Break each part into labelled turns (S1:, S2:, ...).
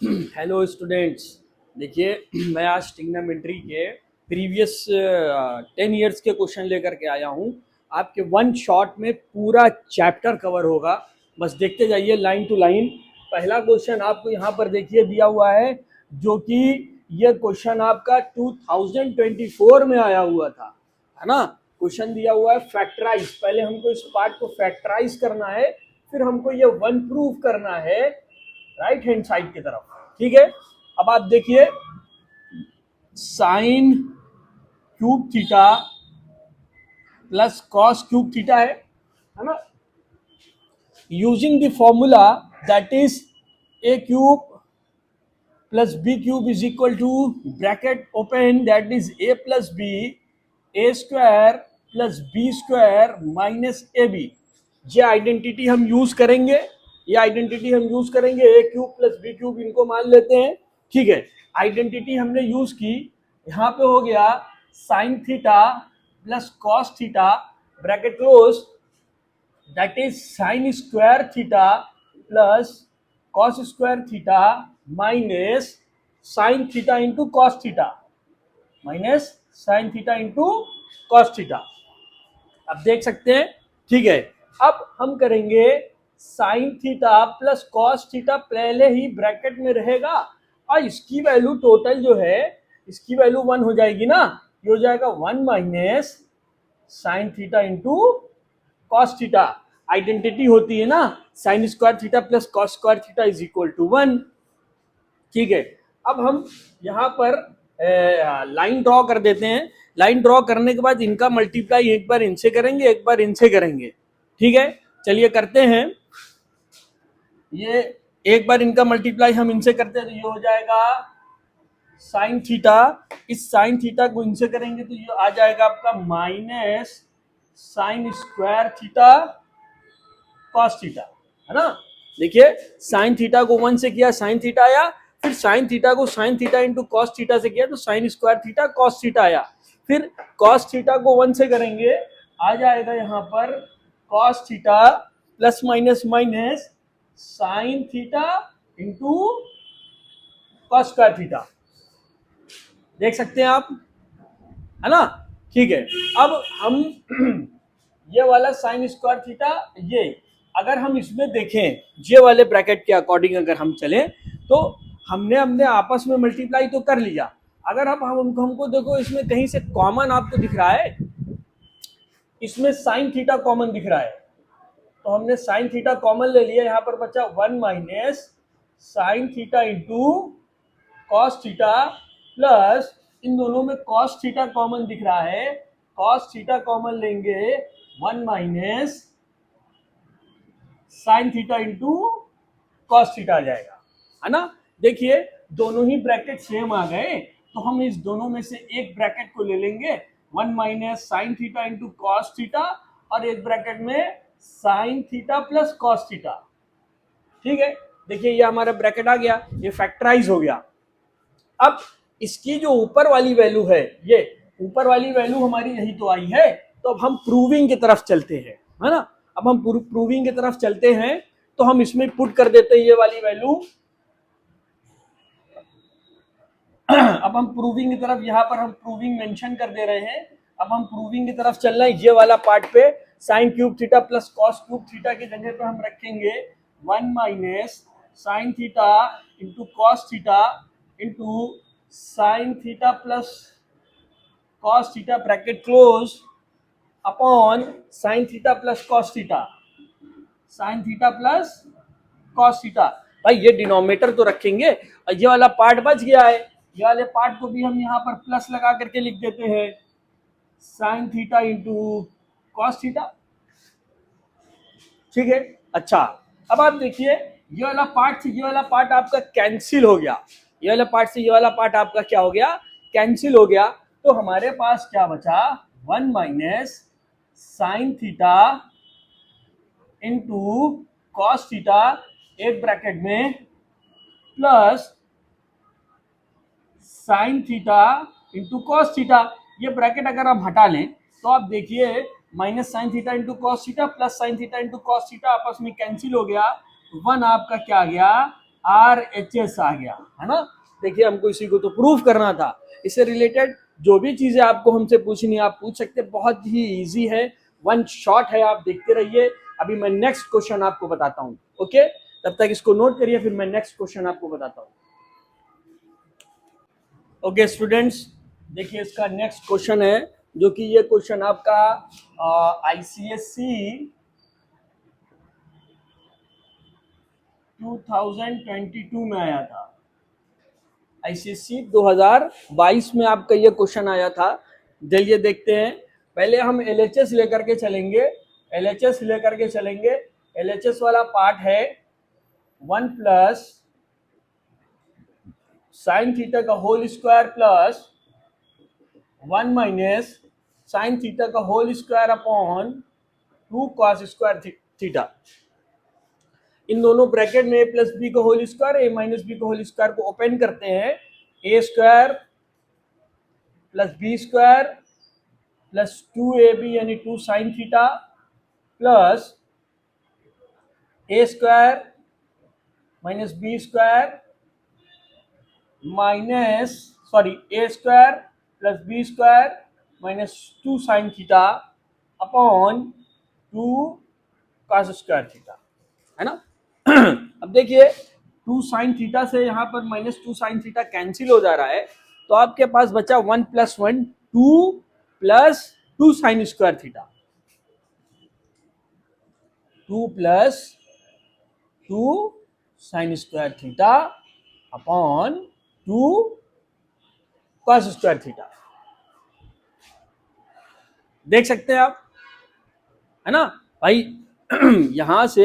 S1: Hello students. देखिए, मैं आज ट्रिग्नोमेट्री के प्रीवियस 10 ईयर्स के क्वेश्चन लेकर के आया हूँ। आपके वन शॉट में पूरा चैप्टर कवर होगा, बस देखते जाइए लाइन टू लाइन। पहला क्वेश्चन आपको यहाँ पर देखिए दिया हुआ है, जो कि ये क्वेश्चन आपका 2024 में आया हुआ था, है ना। क्वेश्चन दिया हुआ है फैक्टराइज। पहले हमको इस पार्ट को फैक्टराइज करना है, फिर हमको ये वन प्रूफ करना है राइट हैंड साइड की तरफ। ठीक है, अब आप देखिए sine cube theta plus cos cube theta है ना। Using the formula that is a cube plus b cube is equal to bracket open that is a plus b a square plus b square minus a b. ये identity हम use करेंगे, ये identity हम use करेंगे। A cube plus b cube इनको मान लेते हैं, ठीक है। आइडेंटिटी हमने यूज की, यहाँ पे हो गया sign theta plus cos theta bracket close that is sine square theta plus cos square theta minus sine theta into cos theta minus sine theta into cos theta. अब देख सकते हैं, ठीक है। अब हम करेंगे sign theta plus cos theta, पहले ही ब्रैकेट में रहेगा और इसकी वैल्यू टोटल जो है, इसकी वैल्यू 1 हो जाएगी ना। ये हो जाएगा 1 minus sine theta into cos theta. Identity होती है ना, sine square theta plus cos square theta is equal to 1। ठीक है, अब हम यहाँ पर लाइन ड्रॉ कर देते हैं। लाइन ड्रॉ करने के बाद इनका मल्टीप्लाई एक बार इनसे करेंगे, एक बार इनसे करेंगे, ठीक है। चलिए करते हैं। ये एक बार इनका मल्टीप्लाई हम इनसे करते हैं तो ये हो जाएगा साइन थीटा। इस साइन थीटा को इनसे करेंगे तो ये आ जाएगा आपका minus sign square theta cos theta, है ना। देखिए साइन थीटा को 1 से किया साइन थीटा आया, फिर साइन थीटा को sign theta into cos theta से किया तो sign square theta cos theta आया। फिर कॉस थीटा को 1 से करेंगे, आ जाएगा यहाँ पर cos theta plus minus minus sine theta into cos square theta. देख सकते हैं आप, है ना। ठीक है, अब हम ये वाला साइन स्क्वायर थीटा, ये अगर हम इसमें देखें ये वाले ब्रैकेट के अकॉर्डिंग अगर हम चलें तो हमने हमने आपस में मल्टीप्लाई तो कर लिया। अगर अब हमको देखो इसमें कहीं से कॉमन आपको दिख रहा है, इसमें साइन थीटा कॉमन दिख रहा है तो हमने साइन थीटा कॉमन ले लिया। यहाँ पर बचा 1 minus sine theta into cos theta plus इन दोनों में कॉस थीटा कॉमन दिख रहा है, कॉस थीटा कॉमन लेंगे 1 minus sine theta into cos theta आ जाएगा, है ना। देखिए दोनों ही ब्रैकेट सेम आ गए तो हम इस दोनों में से एक ब्रैकेट को ले लेंगे, 1 minus sine theta into cos theta, और एक ब्रैकेट में sign theta plus cos theta. ठीक है, देखिए ये हमारा ब्रैकेट आ गया, ये फैक्टराइज हो गया। अब इसकी जो ऊपर वाली वैल्यू है, ये ऊपर वाली वैल्यू हमारी यही तो आई है, तो अब हम प्रूविंग की तरफ चलते हैं, है ना। अब हम प्रूविंग की तरफ चलते हैं तो हम इसमें पुट कर देते हैं ये वाली वैल्यू। अब हम प्रूविंग की तरफ, यहाँ पर हम प्रूविंग मेंशन कर दे रहे हैं। अब हम प्रूविंग की तरफ चल रहे हैं। ये वाला पार्ट पे sign cube theta plus cos cube theta की जगह पर हम रखेंगे 1 minus sine theta into cos theta into sine theta plus cos theta bracket close upon sine theta plus cos theta, sign theta plus cos theta. भाई ये denominator तो रखेंगे और ये वाला पार्ट बच गया है, ये वाले पार्ट को भी हम यहाँ पर प्लस लगा करके लिख देते हैं sign theta into cos theta. ठीक है, अच्छा अब आप देखिए ये वाला पार्ट से ये वाला पार्ट आपका कैंसिल हो गया, ये वाला पार्ट से ये वाला पार्ट आपका क्या हो गया, कैंसिल हो गया। तो हमारे पास क्या बचा, 1 minus sine theta into cos theta एक ब्रैकेट में plus sine theta into cos theta. ये ब्रैकेट अगर हम हटा लें तो आप देखिए minus sine theta into cos theta plus sine theta into cos theta आपस में कैंसिल हो गया। 1 आपका क्या आ गया, RHS आ गया, है ना। देखिए हमको इसी को तो प्रूफ करना था। इससे रिलेटेड जो भी चीजें आपको हमसे पूछनी है आप पूछ सकते हैं, बहुत ही इजी है, वन शॉट है, आप देखते रहिए। अभी मैं नेक्स्ट क्वेश्चन आपको बताता हूँ, ओके। तब तक इसको नोट करिए, फिर मैं नेक्स्ट क्वेश्चन आपको बताता हूँ। ओके स्टूडेंट्स, देखिए इसका नेक्स्ट क्वेश्चन है, जो कि ये क्वेश्चन आपका ICSE 2022 में आया था। ICSE 2022 में आपका ये क्वेश्चन आया था। चलिए देखते हैं। पहले हम LHS लेकर के चलेंगे। LHS लेकर के चलेंगे। LHS वाला पार्ट है 1 प्लस साइन थीटा का whole square plus 1 minus sine theta का whole square upon 2 cos square theta. इन दोनों ब्रैकेट में a प्लस बी का whole square, a minus b का होल स्क्वायर को ओपन करते हैं। a square plus b square plus 2ab यानी 2 sine theta plus a square minus b square minus a square plus b square minus 2 sine theta upon 2 cos square theta, है ना। अब देखिए 2 sine theta से यहाँ पर माइनस 2 साइन थीटा कैंसिल हो जा रहा है, तो आपके पास बचा 1 plus 1 2 plus 2 sign square theta, 2 plus 2 sign square theta upon 2 cos square theta. देख सकते हैं आप, है ना भाई। यहां से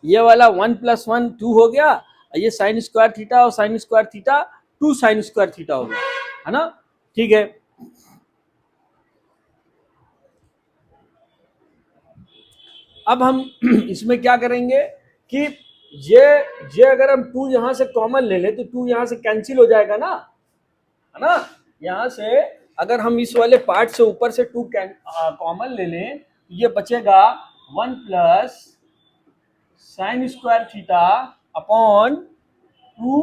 S1: ये वाला 1 प्लस 1 2 हो गया, ये साइन स्क्वायर थीटा और sign square theta 2 sign square theta हो गया, है ना। ठीक है, अब हम इसमें क्या करेंगे कि ये अगर हम 2 यहां से कॉमन ले लें तो 2 यहां से कैंसिल हो जाएगा ना, है ना। यहां से अगर हम इस वाले पार्ट से ऊपर से 2 कॉमन ले लें तो ये बचेगा 1 plus sine square theta upon 2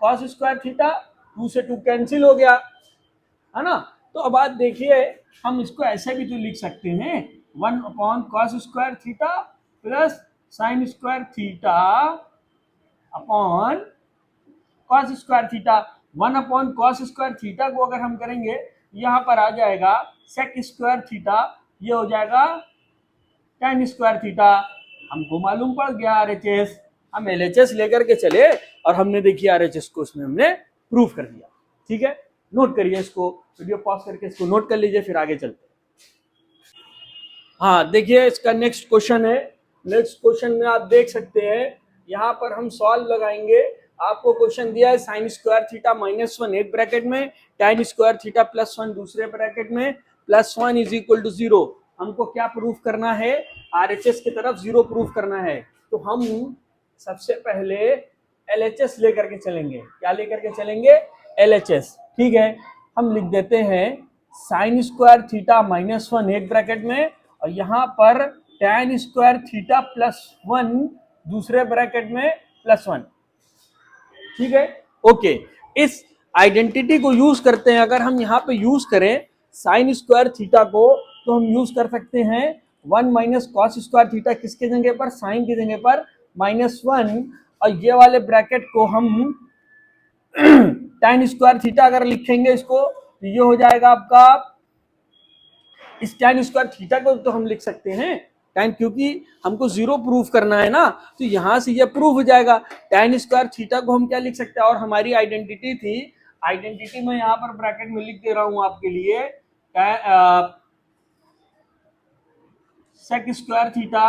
S1: cos square theta. 2 से 2 कैंसिल हो गया, है ना। तो अब बात देखिए, हम इसको ऐसे भी तो लिख सकते हैं 1 upon cos square theta plus sine square theta upon cos square theta. 1 upon cos square theta को अगर हम करेंगे यहाँ पर आ जाएगा सेक स्क्वायर थीटा, ये हो जाएगा tan स्क्वायर थीटा। हमको मालूम पड़ गया RHS, हम LHS लेकर के चले और हमने देखिए RHS को उसमें हमने प्रूफ कर दिया। ठीक है, नोट करिए इसको, वीडियो पॉज करके इसको नोट कर लीजिए, फिर आगे चलते हैं। हाँ देखिए इसका नेक्स्ट क्वेश्चन है। नेक्स्ट क्वेश्चन में आप देख सकते हैं, यहाँ पर हम सॉल्व लगाएंगे। आपको क्वेश्चन दिया है साइन स्क्वायर थीटा माइनस 1 एक ब्रैकेट में, tan स्क्वायर थीटा प्लस 1 दूसरे ब्रैकेट में, प्लस 1 इज इक्वल टू 0। हमको क्या प्रूफ करना है, RHS की तरफ 0 प्रूफ करना है। तो हम सबसे पहले LHS लेकर के चलेंगे। क्या लेकर के चलेंगे, LHS। ठीक है, हम लिख देते हैं साइन स्क्वायर थीटा माइनस 1 एक ब्रैकेट में, और यहाँ पर tan स्क्वायर थीटा प्लस 1 दूसरे ब्रैकेट में प्लस 1। ठीक है, ओके। इस आइडेंटिटी को यूज करते हैं। अगर हम यहाँ पे यूज करें साइन स्क्वायर थीटा को, तो हम यूज कर सकते हैं 1 माइनस कॉस स्क्वायर थीटा, किसके जगह पर, साइन की जगह पर माइनस 1, और ये वाले ब्रैकेट को हम tan स्क्वायर थीटा अगर लिखेंगे इसको, तो ये हो जाएगा आपका, इस tan स्क्वायर थीटा को तो हम लिख सकते हैं tan, क्योंकि हमको 0 प्रूफ करना है ना, तो यहां से ये प्रूफ हो जाएगा। tan स्क्वायर थीटा को हम क्या लिख सकते हैं, और हमारी आइडेंटिटी थी, आइडेंटिटी में यहाँ पर ब्रैकेट में लिख दे रहा हूं आपके लिए, sec square theta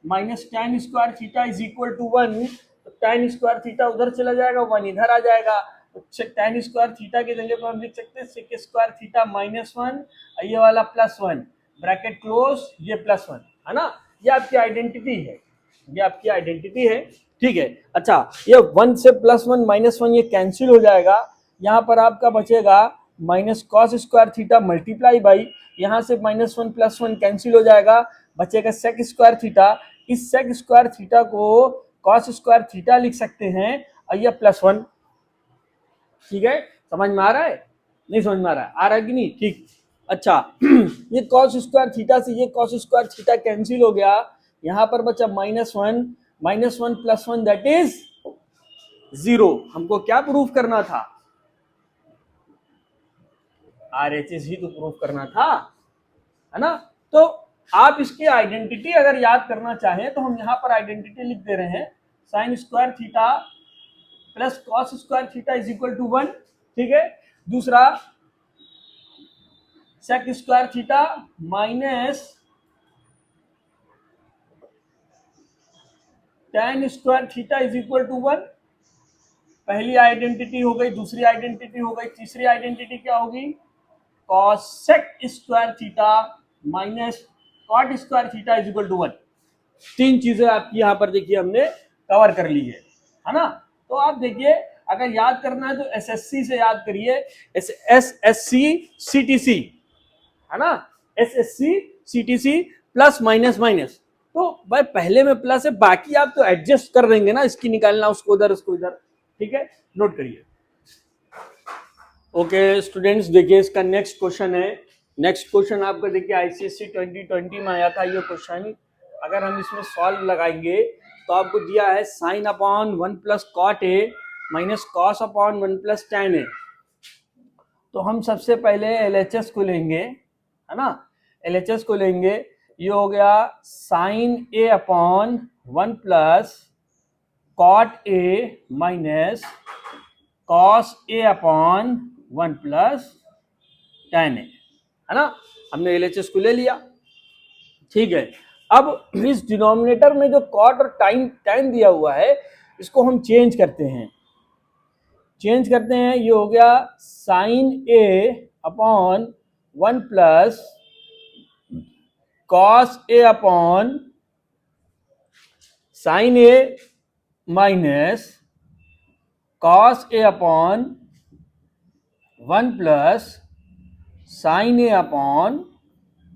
S1: minus tan square theta is equal to 1। तो tan स्क्वायर थीटा उधर चला जाएगा, 1 इधर आ जाएगा, तो tan स्क्वायर थीटा की जगह पर हम लिख सकते हैं सेक स्क्वायर थीटा माइनस 1, ये वाला प्लस 1, ब्रैकेट क्लोज, ये प्लस 1, है ना। ये आपकी आइडेंटिटी है, ये आपकी आइडेंटिटी है। ठीक है, अच्छा, ये 1 से प्लस 1 माइनस 1 ये कैंसिल हो जाएगा। यहाँ पर आपका बचेगा minus cos square theta multiply by, यहाँ से माइनस 1 प्लस 1 कैंसिल हो जाएगा, बचेगा सेक स्क्वायर थीटा। इस सेक स्क्वायर थीटा को कॉस स्क्वायर थीटा लिख सकते हैं और ये +1। ठीक है, समझ में आ रहा है? नहीं समझ में आ रहा है? आ रहा है कि नहीं? ठीक, अच्छा। ये कॉस स्क्वायर थीटा से ये कॉस स्क्वायर थीटा कैंसिल हो गया, यहां पर बचा -1, -1 + 1 दैट इज 0। हमको क्या प्रूफ करना था? RHS ही तो प्रूफ करना था, है ना? तो आप इसकी आइडेंटिटी अगर याद करना चाहें तो हम यहां पर आइडेंटिटी लिख दे रहे हैं, sine square theta plus cos square theta is equal to 1। ठीक है, दूसरा sec square theta minus tan square theta is equal to 1। पहली आइडेंटिटी हो गई, दूसरी आइडेंटिटी हो गई, तीसरी आइडेंटिटी क्या होगी? Cosec square theta minus cot square theta is equal to 1। तीन चीजें आपकी यहां पर देखिए हमने कवर कर ली है ना? तो आप देखिए, अगर याद करना है तो एसएससी से याद करिए, एसएससी सीटीसी, है ना? SSC CTC plus minus minus, तो भाई पहले में प्लस है, बाकी आप तो एडजस्ट कर देंगे ना, इसकी निकालना उसको उधर उसको इधर। ठीक है, नोट करिए। ओके स्टूडेंट्स, देखिए इसका नेक्स्ट क्वेश्चन है। नेक्स्ट क्वेश्चन आपका देखिए आईसीएससी 2020 में आया था ये क्वेश्चन। अगर हम इसमें सॉल्व लगाएंगे तो आपको दिया है sine upon 1 plus cot A minus cos upon 1 plus tan A. तो हम सबसे पहले एलएचएस को लेंगे, है ना? एलएचएस को लेंगे, ये हो गया sine A upon 1 plus cot A minus cos A upon 1 plus tan A, है ना? हमने एलएचएस को ले लिया। ठीक है, अब इस डिनोमिनेटर में जो कॉट और टैन दिया हुआ है इसको हम चेंज करते हैं। ये हो गया sine A upon 1 plus cos A upon sine A minus cos A upon 1 plus sign A upon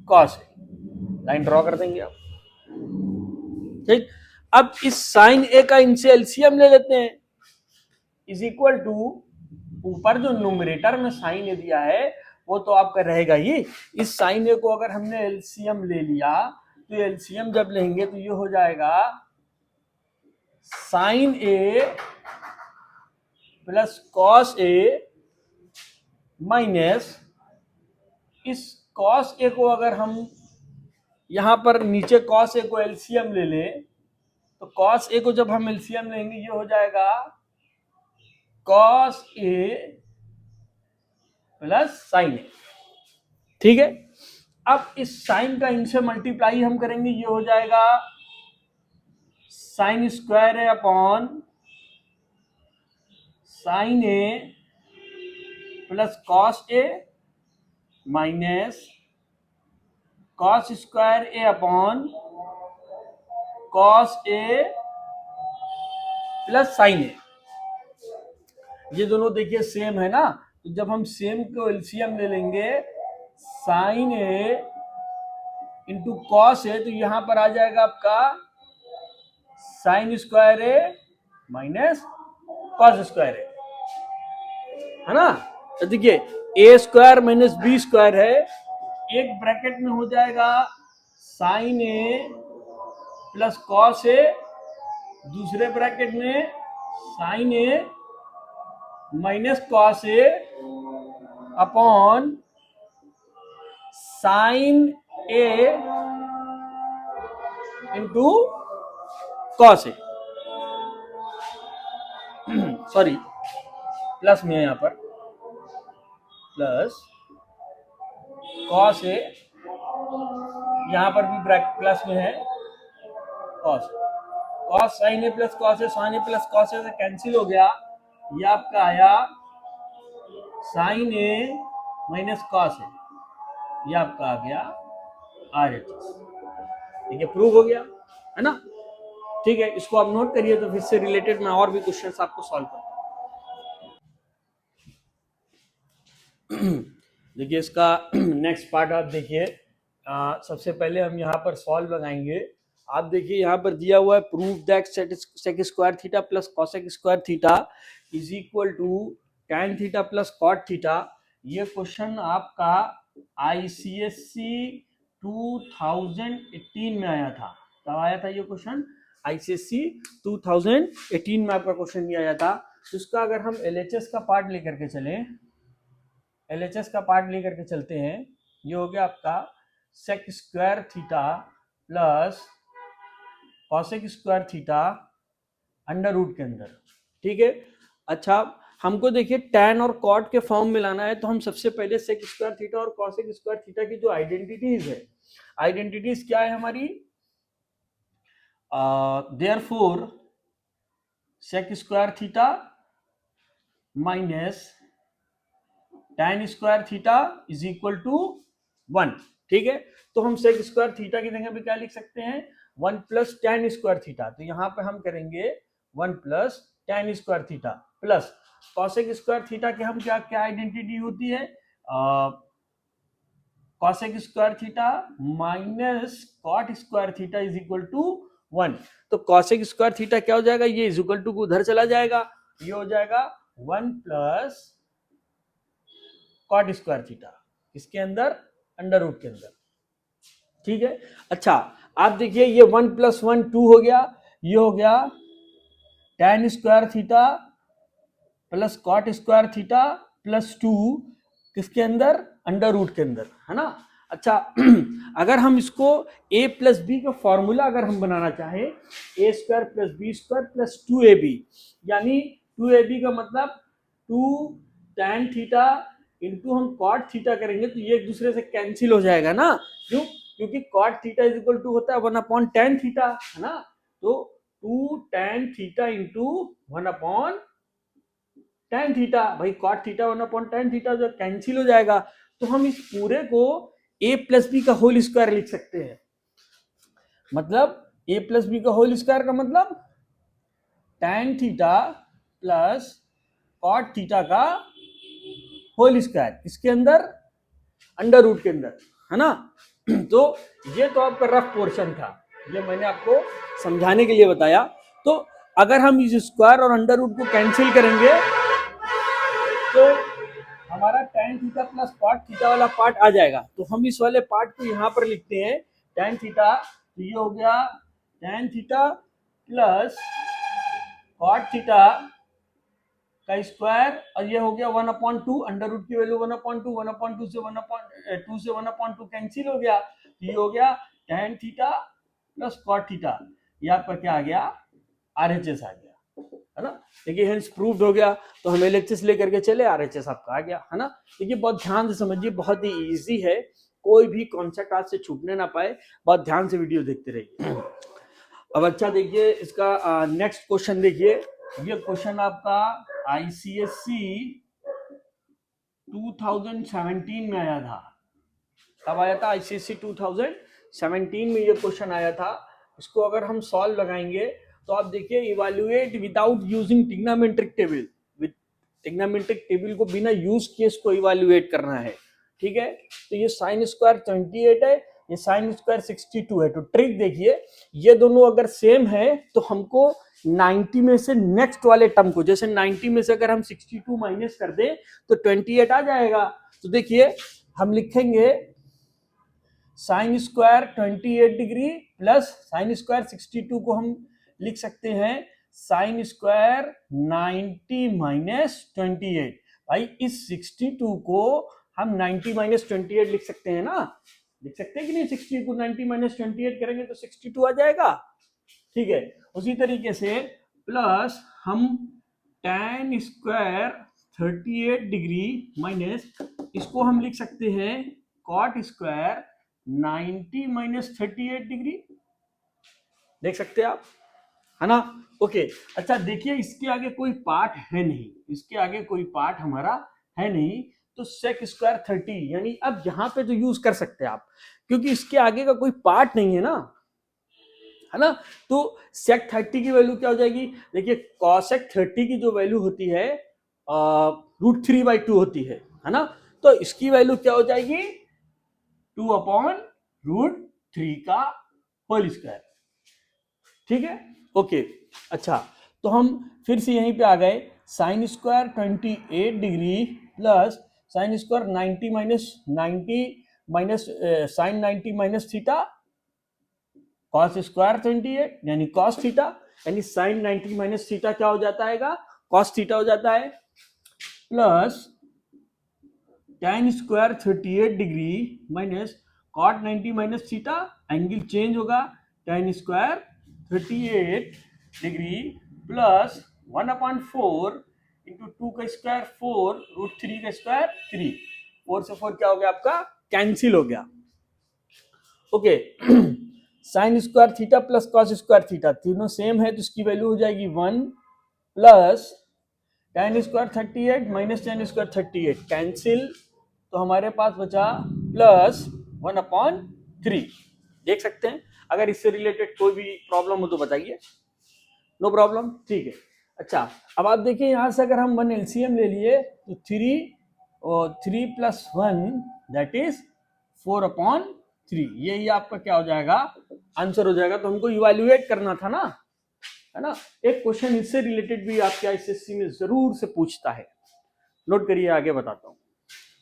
S1: cos A. Line draw कर देंगे आप। ठीक, अब इस साइन ए का इनसे एलसीएम ले लेते हैं, इज इक्वल टू ऊपर जो न्यूमरेटर में साइन ए दिया है वो तो आपका रहेगा ही। इस साइन ए को अगर हमने एलसीएम ले लिया तो एलसीएम जब लेंगे तो ये हो जाएगा sign A plus cos A minus इस कॉस ए को अगर हम यहां पर नीचे कॉस ए को एलसीएम ले लें तो कॉस ए को जब हम एलसीएम लेंगे ये हो जाएगा कॉस ए प्लस साइन ए। ठीक है, अब इस साइन का इनसे मल्टीप्लाई हम करेंगे, ये हो जाएगा sine square A upon sine A plus cos A minus cos square A upon cos A plus sign ए। ये दोनों देखिए सेम है ना, तो जब हम सेम को एलसीएम ले लेंगे sign A into cos A तो यहां पर आ जाएगा आपका साइन स्क्वायर ए माइनस कॉस स्क्वायर ए, है ना? तो देखिए ए स्क्वायर माइनस बी स्क्वायर है, एक ब्रैकेट में हो जाएगा sign A plus cos A, दूसरे ब्रैकेट में sign A minus cos A upon sine A into cos A, sorry plus में है यहाँ पर, प्लस कॉस ए, यहाँ पर भी ब्रैकेट प्लस में है cos, cos sine A plus cos A, sign A plus cos A से कैंसिल हो गया, ये आपका आया साइन ए माइनस कॉस ए, ये आपका आ गया RHS। ठीक है, प्रूव हो गया, है ना? ठीक है, इसको आप नोट करिए, तो फिर से रिलेटेड मैं और भी क्वेश्चंस आपको सॉल्व करता हूं। देखिए इसका नेक्स्ट पार्ट आप देखिए, सबसे पहले हम यहाँ पर सॉल्व लगाएंगे आप देखिए यहाँ पर दिया हुआ है prove that sec square theta plus cosec square theta is equal to tan theta plus cot theta. ये क्वेश्चन आपका आईसीएससी 2018 में आया था। कब आया था ये क्वेश्चन? आईसीएससी 2018 में आपका क्वेश्चन ये आया था। तो इसका अगर हम एलएचएस का पार्ट लेकर के चलें, एलएचएस का पार्ट लेकर के चलते हैं, ये हो गया आपका sec square theta plus cosec square theta under root के अंदर। ठीक है, अच्छा हमको देखिए tan और cot के फॉर्म में लाना है, तो हम सबसे पहले सेक स्क्वायर थीटा और कॉसेक स्क्वायर थीटा की जो आइडेंटिटीज है, आइडेंटिटीज क्या है हमारी? Therefore sec square theta minus tan square theta is equal to 1। ठीक है, तो हम सेक स्क्वायर थीटा की जगह पे क्या लिख सकते हैं? 1 प्लस tan स्क्वायर थीटा। तो यहाँ पे हम करेंगे 1 plus tan square theta plus cosec square theta के हम क्या क्या आइडेंटिटी होती है? Cosec square theta minus cot square theta is equal to 1। तो कॉसेक स्क्वायर थीटा क्या हो जाएगा? ये इज इक्वल टू उधर चला जाएगा, ये हो जाएगा 1 प्लस कॉट स्क्वायर थीटा, इसके अंदर अंडर रूट के अंदर। ठीक है, अच्छा आप देखिए ये 1 प्लस 1 2 हो गया, ये हो गया tan square theta plus cot square theta plus 2 किसके अंदर? अंडर रूट के अंदर, है ना। अच्छा अगर हम इसको a प्लस बी का फॉर्मूला अगर हम बनाना चाहें, a square plus b square plus 2ab, यानी 2ab का मतलब 2 tan थीटा इंटू हम कॉट थीटा करेंगे तो ये एक दूसरे से कैंसिल हो जाएगा ना। क्यों? क्योंकि cot theta is equal to होता है 1 अपॉन tan थीटा, है ना। तो 2 tan theta into 1 upon tan theta, भाई cot theta 1 upon tan theta जो कैंसिल हो जाएगा, तो हम इस पूरे को a प्लस बी का होल स्क्वायर लिख सकते हैं। मतलब a प्लस बी का होल स्क्वायर का मतलब tan theta plus cot theta का होल स्क्वायर, इसके अंदर अंडर रूट के अंदर, है ना। तो ये तो आपका रफ पोर्शन था, ये मैंने आपको समझाने के लिए बताया। तो अगर हम इस स्क्वायर और अंडर रूट को कैंसिल करेंगे तो हमारा tan theta plus cot theta वाला पार्ट आ जाएगा। तो हम इस वाले पार्ट को यहाँ पर लिखते हैं tan थीटा, तो ये हो गया tan theta plus cot theta का स्क्वायर, और ये हो गया 1 अपॉन 2, अंडर रूट की वैल्यू 1 अपॉन 2, 1 अपॉन 2 से 1 अपॉन 2 से 1 अपॉन 2 कैंसिल हो गया, तो ये हो गया tan theta plus cot theta. ये आपका क्या आ गया? आरएचएस आ गया, है ना। देखिए हेंस प्रूव्ड हो गया, तो हम एलएचएस लेकर के चले, आरएचएस आपका आ गया, है ना। देखिए बहुत ध्यान से समझिए, बहुत ही इजी है, कोई भी कॉन्सेप्ट आज से छूटने ना पाए, बहुत ध्यान से वीडियो देखते रहिए। अब अच्छा देखिए इसका नेक्स्ट क्वेश्चन देखिए, ये क्वेश्चन आपका आईसीएससी 2017 में आया था। कब आया था? आईसीएससी 2017 में ये क्वेश्चन आया था। इसको अगर हम सॉल्व लगाएंगे तो आप देखिए, evaluate without using trigonometric table, trigonometric table को बिना यूज किए इसको इवैल्यूएट करना है। ठीक है, तो ये साइन स्क्वायर 28 है, ये साइन स्क्वायर 62 है। तो ट्रिक देखिए, ये दोनों अगर सेम है तो हमको 90 में से नेक्स्ट वाले टर्म को, जैसे 90 में से अगर हम 62 माइनस कर दें तो 28 आ जाएगा। तो देखिए हम लिखेंगे sign square 28 degree plus sine square 62 को हम लिख सकते हैं साइन स्क्वायर 90 माइनस 28। भाई इस 62 को हम 90 माइनस 28 लिख सकते हैं ना, लिख सकते हैं कि नहीं? 60 को 90 माइनस 28 करेंगे तो 62 आ जाएगा। ठीक है, उसी तरीके से प्लस हम tan स्क्वायर 38 डिग्री माइनस इसको हम लिख सकते हैं कॉट स्क्वायर 90 माइनस 38 डिग्री, देख सकते हैं आप, है ना। ओके, अच्छा देखिए इसके आगे कोई पार्ट है नहीं, इसके आगे कोई पार्ट हमारा है नहीं, तो सेक स्क्वायर 30, यानी अब यहां पे तो यूज कर सकते हैं आप, क्योंकि इसके आगे का कोई पार्ट नहीं है ना, है ना। तो सेक 30 की वैल्यू क्या हो जाएगी? देखिए कॉसेक 30 की जो वैल्यू होती है √3/2 होती है ना। तो इसकी वैल्यू क्या हो जाएगी? 2 अपॉन √3 का होल स्क्वायर। ठीक है, ओके। अच्छा, तो हम फिर से यहीं पे आ गए, sine square 28 degree plus sine square 90 minus sine 90 minus theta cos square 28 यानी कॉस थीटा, यानी साइन 90 माइनस थीटा क्या हो जाता है, कॉस थीटा हो जाता है, plus tan square 38 degree minus cot 90 minus theta, angle change होगा, tan square 38 degree plus 1/4 into 2 का स्क्वायर 4 √3 का स्क्वायर 3, 4 से 4 क्या हो गया आपका, कैंसिल हो गया, okay. Sign square theta plus cos square theta तीनों सेम है तो इसकी वैल्यू हो जाएगी 1 plus tan square 38 minus tan square 38 cancel, तो हमारे पास बचा प्लस 1/3। देख सकते हैं, अगर इससे रिलेटेड कोई भी प्रॉब्लम हो तो बताइए, नो प्रॉब्लम, ठीक है। अच्छा, अब आप देखिए यहां से अगर हम 1 LCM ले लिए तो 3 प्लस 1 दैट इज 4/3, यही आपका क्या हो जाएगा, आंसर हो जाएगा। तो हमको इवैल्यूएट करना था ना, है ना। एक क्वेश्चन इससे रिलेटेड भी आपके आईसीएससी में जरूर से पूछता है, नोट करिए, आगे बताता हूं।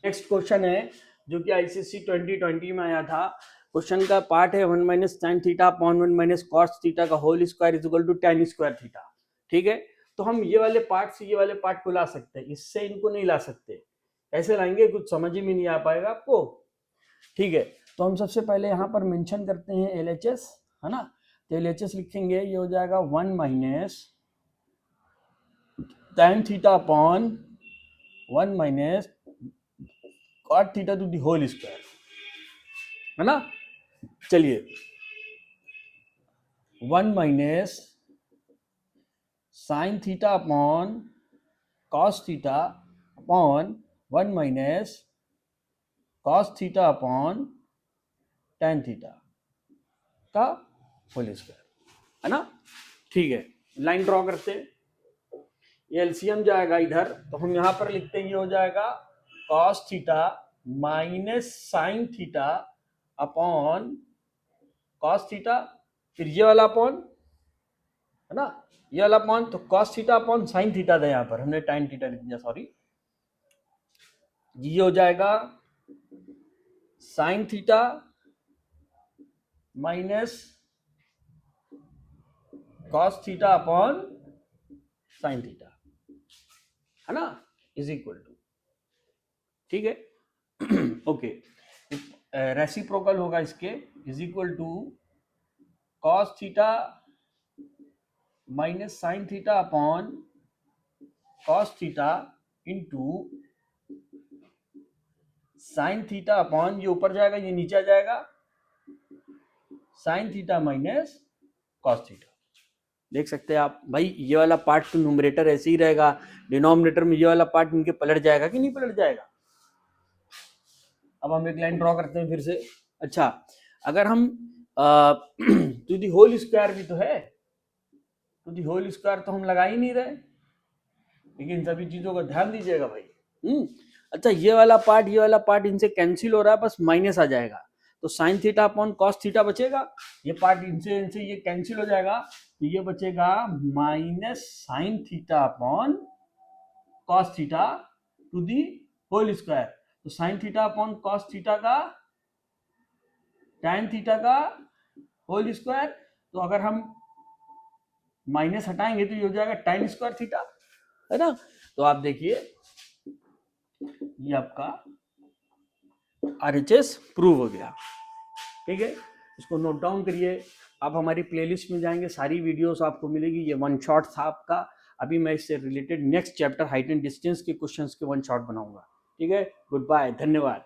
S1: नेक्स्ट क्वेश्चन है जो कि आईसीएससी 2020 में आया था, क्वेश्चन का पार्ट है 1 minus tan theta upon 1 minus cos theta का whole square is equal to tan square theta, ठीक है। तो हम ये वाले पार्ट से ये वाले पार्ट को ला सकते हैं, इससे इनको नहीं ला सकते, ऐसे लाएंगे कुछ समझ ही में नहीं आ पाएगा आपको, ठीक है। तो हम सबसे पहले यहाँ पर मेंशन करते हैं LHS, है ना। तो LHS लिखेंगे, ये हो जाएगा 1 minus tan theta upon 1 minus cot theta to the whole square, है ना। चलिए 1 minus sine theta upon cos theta upon 1 minus cos theta upon tan theta का होल स्क्वायर, है ना, ठीक है। लाइन ड्रॉ करते हैं, ये एलसीएम जाएगा इधर, तो हम यहां पर लिखते हैं, ये हो जाएगा cos theta minus sine theta upon cos theta, फिर ये वाला अपॉन, है ना, ये वाला अपॉन, तो cos theta upon sine theta था, यहां पर हमने tan थीटा लिख दिया, सॉरी। ये हो जाएगा sine theta minus cos theta upon sine theta, है ना, इज इक्वल टू, ठीक है, ओके। रेसिप्रोकल होगा इसके, is equal to cos theta minus sine theta upon cos theta into sine theta upon, ये ऊपर जाएगा ये नीचे आ जाएगा, sine theta minus cos theta. देख सकते हैं आप भाई, ये वाला पार्ट तो न्यूमरेटर ऐसे ही रहेगा, डिनोमिनेटर में ये वाला पार्ट इनके पलट जाएगा कि नहीं पलट जाएगा। अब हम एक लाइन ड्रॉ करते हैं फिर से। अच्छा, अगर हम टू दी होल स्क्वायर भी तो है, टू दी होल स्क्वायर तो हम लगा ही नहीं रहे, लेकिन सभी चीजों का ध्यान दीजिएगा भाई। अच्छा, ये वाला पार्ट इनसे कैंसिल हो रहा है, बस माइनस आ जाएगा, तो sine theta upon cos theta बचेगा, ये पार्ट इनसे ये कैंसिल हो जाएगा, तो ये बचेगा minus sine theta upon cos theta to the whole square, तो sine theta upon cos theta का tan थीटा का होल स्क्वायर, तो अगर हम माइनस हटाएंगे तो ये हो जाएगा tan स्क्वायर थीटा, है ना। तो आप देखिए ये आपका RHS प्रूव हो गया, ठीक है, इसको नोट डाउन करिए। आप हमारी प्लेलिस्ट में जाएंगे, सारी वीडियोस आपको मिलेगी, ये वन शॉट था आपका, अभी मैं इससे related next chapter height and distance के क्वेश्चंस के वन शॉट बनाऊंगा, ठीक है। गुड बाय, धन्यवाद।